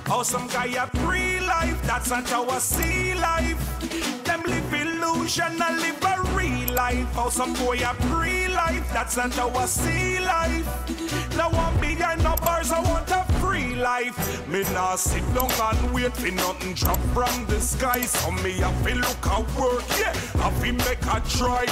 How some guy a pre-life, that's not how I see life. Them live illusion and live a real life. How some boy a pre-life, that's not how I see life. Now I'm behind no bars, I want a free life. Me nah sit down and wait for nothing drop from the sky. So me have to look at work, yeah, have to make a try.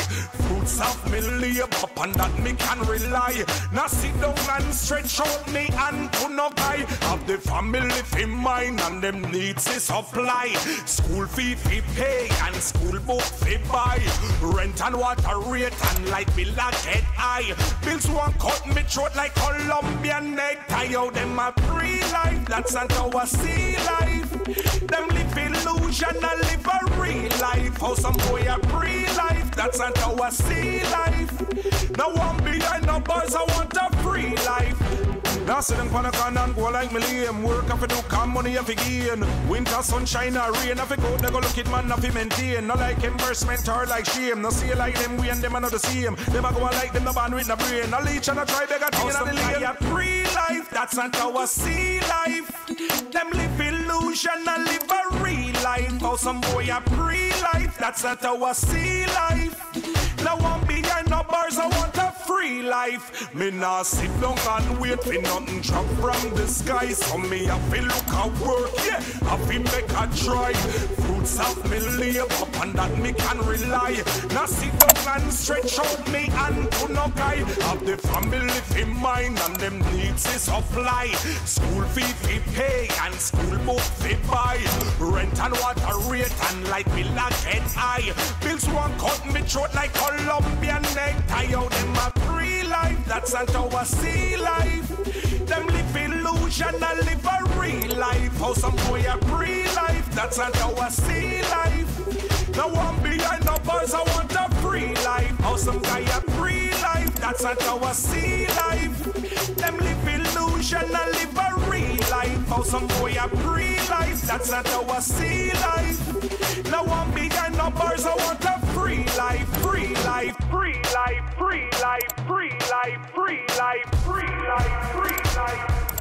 Fruits of me labor, upon that me can rely. Now sit down and stretch out me and to no guy. Have the family in mind and them needs is supply. School fee fi pay and school book fi buy. Rent and water rate and light bill a get high. Bills won't cut me throat like Colombian necktie. How them a free life, that's not how I see life. Them live illusion and live a real life. How some boy a free life, that's not how I see life. Now I'm behind no bars, I want a free life. Now sit down on a can and go like me lame. Work have to do, come money have to gain. Winter, sunshine or rain, have to go, they go look it man, have to maintain. Not like embarrassment or like shame. No see like them, we and them are not the same. Them a go like them, no band with no brain. No leech and a try beg a thing in the lane. A free life, that's not how I see life. Them live illusion and live a real life. How some boy a free life, that's not how I see life. Now I'm behind no bars, I want a free life. Me nah sit down and wait for nothing drop from the sky. So me have to look at work, yeah, have to make a try. Fruits of me labor, upon that me can rely. Now sit down and stretch out me and to no guy. Have the family in mind and them needs is supply. School fee fi pay and school book fi buy. Rent and water rate and light bill a get high. Bills won't cut me throat like Colombian necktie. How them a free life, that's not how I see life. Them live illusion and live a real life. How some boy a free life, that's not how I see life. Now I'm behind the bars, I want a free life. How some guy a free life, that's not how I see life. Them live illusion and live a real life. How some boy a free life, that's not how I see life. Now I'm behind the bars, I want a free life, free life, free life, free life, free life, free life, free life, free life.